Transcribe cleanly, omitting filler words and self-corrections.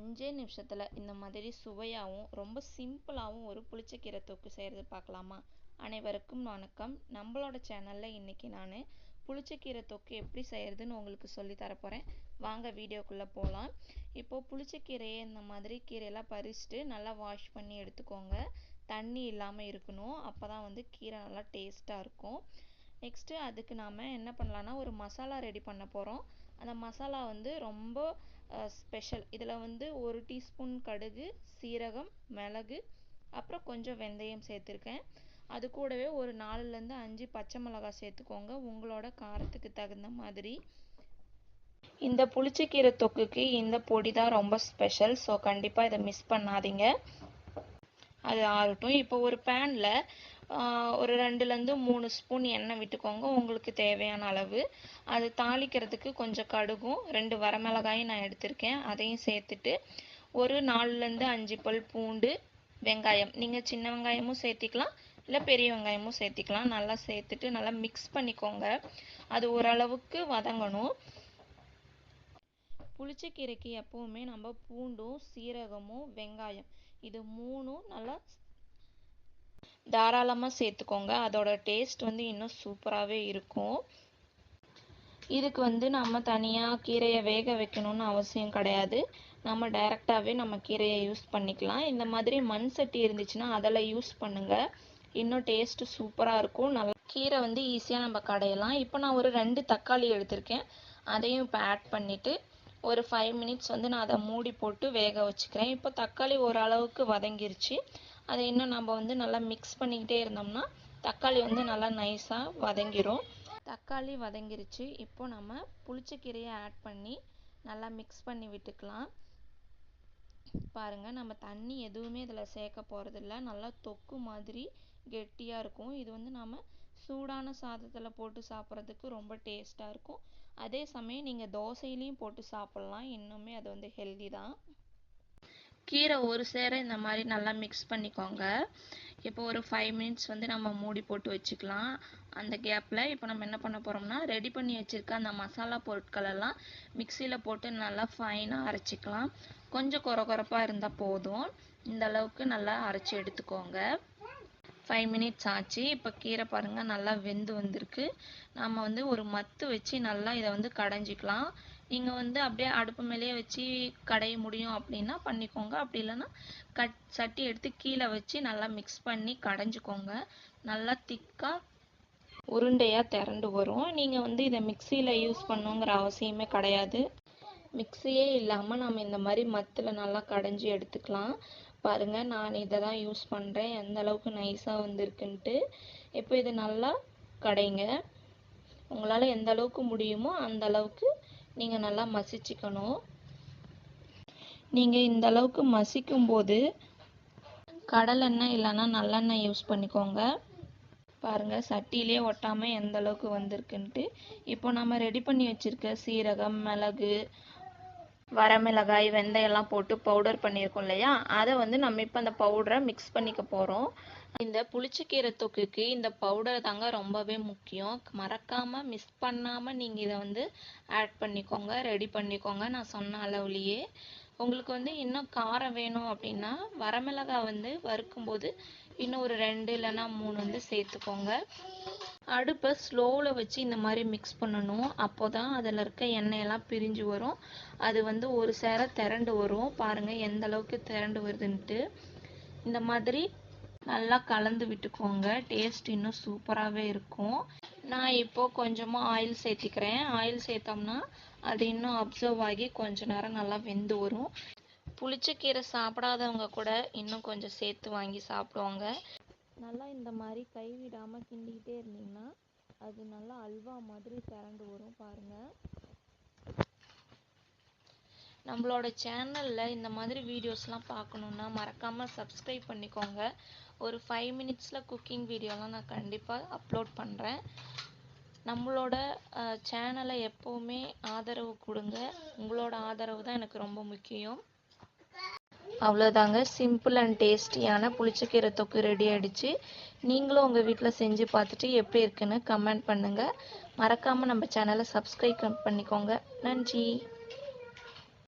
5 நிமிஷத்தில் இந்த மாதிரி சுவையாகவும் ரொம்ப சிம்பிளாகவும் ஒரு புளிச்சக்கீரை தொக்கு செய்கிறது பார்க்கலாமா? அனைவருக்கும் வணக்கம். நம்மளோட சேனலில் இன்றைக்கி நான் புளிச்சக்கீரை தொக்கு எப்படி செய்கிறதுன்னு உங்களுக்கு சொல்லி தரப்போகிறேன். வாங்க வீடியோக்குள்ளே போகலாம். இப்போது புளிச்சக்கீரையை இந்த மாதிரி கீரையெல்லாம் பறிச்சுட்டு நல்லா வாஷ் பண்ணி எடுத்துக்கோங்க. தண்ணி இல்லாமல் இருக்கணும், அப்போ தான் கீரை நல்லா டேஸ்ட்டாக இருக்கும். நெக்ஸ்ட்டு அதுக்கு நாம் என்ன பண்ணலான்னா ஒரு மசாலா ரெடி பண்ண போகிறோம். அந்த மசாலா ரொம்ப ஸ்பெஷல். இதில் 1 டீஸ்பூன் கடுகு, சீரகம், மிளகு, அப்புறம் கொஞ்சம் வெந்தயம் சேர்த்துருக்கேன். அது கூடவே ஒரு 4லேருந்து 5 பச்சை மிளகாய் சேர்த்துக்கோங்க, உங்களோட காரத்துக்கு தகுந்த மாதிரி. இந்த புளிச்சக்கீரை தொக்குக்கு இந்த பொடி தான் ரொம்ப ஸ்பெஷல். ஸோ கண்டிப்பாக இதை மிஸ் பண்ணாதீங்க. அது ஆகட்டும். இப்போ ஒரு பேனில் ஒரு 2லேருந்து 3 ஸ்பூன் எண்ணெய் விட்டுக்கோங்க, உங்களுக்கு தேவையான அளவு. அது தாளிக்கிறதுக்கு கொஞ்சம் கடுகும் 2 வரமிளகாயும் நான் எடுத்திருக்கேன், அதையும் சேர்த்துட்டு ஒரு 4லேருந்து 5 பல் பூண்டு, வெங்காயம், நீங்கள் சின்ன வெங்காயமும் சேர்த்திக்கலாம் இல்லை பெரிய வெங்காயமும் சேர்த்திக்கலாம். நல்லா சேர்த்துட்டு நல்லா மிக்ஸ் பண்ணிக்கோங்க. அது ஓரளவுக்கு வதங்கணும். புளிச்சக்கீரைக்கு எப்போவுமே நம்ம பூண்டும் சீரகமும் வெங்காயம் இது 3ம் நல்லா தாராளமாக சேர்த்துக்கோங்க. அதோட டேஸ்ட் இன்னும் சூப்பராகவே இருக்கும். இதுக்கு நம்ம தனியாக கீரையை வேக வைக்கணும்னு அவசியம் கிடையாது. நம்ம டைரெக்டாகவே நம்ம கீரையை யூஸ் பண்ணிக்கலாம். இந்த மாதிரி மண் சட்டி இருந்துச்சுன்னா அதில் யூஸ் பண்ணுங்கள், இன்னும் டேஸ்ட்டு சூப்பராக இருக்கும். நல்லா கீரை ஈஸியாக நம்ம கடையலாம். இப்போ நான் ஒரு 2 தக்காளி எடுத்திருக்கேன், அதையும் இப்போ ஆட் பண்ணிவிட்டு ஒரு 5 மினிட்ஸ் நான் அதை மூடி போட்டு வேக வச்சுக்கிறேன். இப்போ தக்காளி ஓரளவுக்கு வதங்கிருச்சு. அதை இன்னும் நம்ம நல்லா மிக்ஸ் பண்ணிக்கிட்டே இருந்தோம்னா தக்காளி நல்லா நைஸாக வதங்கிரும். தக்காளி வதங்கிருச்சு. இப்போ நம்ம புளிச்சக்கீரையை ஆட் பண்ணி நல்லா மிக்ஸ் பண்ணி விட்டுக்கலாம். பாருங்கள், நம்ம தண்ணி எதுவுமே இதில் சேர்க்க போகிறதில்ல. நல்லா தொக்கு மாதிரி கெட்டியாக இருக்கும். இது நம்ம சூடான சாதத்தில் போட்டு சாப்பிட்றதுக்கு ரொம்ப டேஸ்ட்டாக இருக்கும். அதே சமயம் நீங்கள் தோசையிலையும் போட்டு சாப்பிட்லாம், இன்னுமே அது ஹெல்தி தான். கீரை ஒரு சேர இந்த மாதிரி நல்லா மிக்ஸ் பண்ணிக்கோங்க. இப்போ ஒரு 5 மினிட்ஸ் நம்ம மூடி போட்டு வச்சுக்கலாம். அந்த கேப்பில் இப்போ நம்ம என்ன பண்ண போகிறோம்னா ரெடி பண்ணி வச்சுருக்க அந்த மசாலா பொருட்களெல்லாம் மிக்சியில் போட்டு நல்லா ஃபைனாக அரைச்சிக்கலாம். கொஞ்சம் கொரகொரப்பாக இருந்தால் போதும். இந்த அளவுக்கு நல்லா அரைச்சி எடுத்துக்கோங்க. 5 மினிட்ஸ் ஆச்சு. இப்போ கீரை பாருங்கள் நல்லா வெந்து வந்திருக்கு. நம்ம ஒரு மத்து வச்சு நல்லா இதை கடைஞ்சிக்கலாம். நீங்கள் அப்படியே அடுப்பு மேலேயே வச்சு கடைய முடியும் அப்படின்னா பண்ணிக்கோங்க. அப்படி இல்லைன்னா சட்டி எடுத்து கீழே வச்சு நல்லா மிக்ஸ் பண்ணி கடைஞ்சிக்கோங்க. நல்லா திக்காக உருண்டையாக திரண்டு வரும். நீங்கள் இதை மிக்சியில் யூஸ் பண்ணுங்கிற அவசியமே கிடையாது. மிக்சியே இல்லாமல் நம்ம இந்த மாதிரி மத்தில் நல்லா கடைஞ்சி எடுத்துக்கலாம். பாருங்கள், நான் இதை தான் யூஸ் பண்ணுறேன், எந்த அளவுக்கு நைஸாக வந்திருக்குன்ட்டு. இப்போ இது நல்லா கடைங்க. உங்களால் எந்த அளவுக்கு முடியுமோ அந்த அளவுக்கு நீங்கள் நல்லா மசிச்சுக்கணும். நீங்கள் இந்த அளவுக்கு மசிக்கும் போது கடலெண்ணெய் இல்லைன்னா நல்லெண்ணெய் யூஸ் பண்ணிக்கோங்க. பாருங்கள், சட்டியிலே ஒட்டாமல் எந்த அளவுக்கு வந்திருக்குன்ட்டு. இப்போ நம்ம ரெடி பண்ணி வச்சுருக்க சீரகம், மிளகு, வரமிளகாய், வெந்தயம்லாம் போட்டு பவுடர் பண்ணியிருக்கோம் இல்லையா, அதை நம்ம இப்போ அந்த பவுடரை மிக்ஸ் பண்ணிக்க போகிறோம். இந்த புளிச்சக்கீரை தொக்குக்கு இந்த பவுடர் தாங்க ரொம்பவே முக்கியம். மறக்காமல் மிஸ் பண்ணாமல் நீங்கள் இதை ஆட் பண்ணிக்கோங்க, ரெடி பண்ணிக்கோங்க நான் சொன்ன அளவுலேயே. உங்களுக்கு இன்னும் காரம் வேணும் அப்படின்னா வரமிளகாய் வறுக்கும்போது இன்னும் ஒரு 2 இல்லைன்னா 3 சேர்த்துக்கோங்க. அடுப்பை ஸ்லோவில் வச்சு இந்த மாதிரி மிக்ஸ் பண்ணணும். அப்போ தான் அதில் இருக்க எண்ணெயெல்லாம் பிரிஞ்சு வரும். அது ஒரு சேர திரண்டு வரும். பாருங்கள் எந்த அளவுக்கு திரண்டு வருதுன்ட்டு. இந்த மாதிரி நல்லா கலந்து விட்டுக்கோங்க, டேஸ்ட் இன்னும் சூப்பராகவே இருக்கும். நான் இப்போது கொஞ்சமாக ஆயில் சேர்த்திக்கிறேன். ஆயில் சேர்த்தோம்னா அது இன்னும் அப்சர்வ் ஆகி கொஞ்ச நேரம் நல்லா வெந்து வரும். புளிச்சக்கீரை சாப்பிடாதவங்க கூட இன்னும் கொஞ்சம் சேர்த்து வாங்கி சாப்பிடுவாங்க. நல்லா இந்த மாதிரி கைவிடாமல் கிண்டிக்கிட்டே இருந்தீங்கன்னா அது நல்லா அல்வா மாதிரி திரண்டு வரும். பாருங்கள், நம்மளோட சேனலில் இந்த மாதிரி வீடியோஸ்லாம் பார்க்கணுன்னா மறக்காமல் சப்ஸ்கிரைப் பண்ணிக்கோங்க. ஒரு 5 மினிட்ஸில் குக்கிங் வீடியோலாம் நான் கண்டிப்பாக அப்லோட் பண்ணுறேன். நம்மளோட சேனலை எப்போவுமே ஆதரவு கொடுங்க. உங்களோட ஆதரவு தான் எனக்கு ரொம்ப முக்கியம். அவ்வளோதாங்க, சிம்பிள் அண்ட் டேஸ்டியான புளிச்சக்கீரை தொக்கு ரெடி ஆகிடுச்சு. நீங்களும் உங்கள் வீட்டில் செஞ்சு பார்த்துட்டு எப்படி இருக்குன்னு கமெண்ட் பண்ணுங்கள். மறக்காமல் நம்ம சேனலை சப்ஸ்கிரைப் பண்ணிக்கோங்க. நன்றி.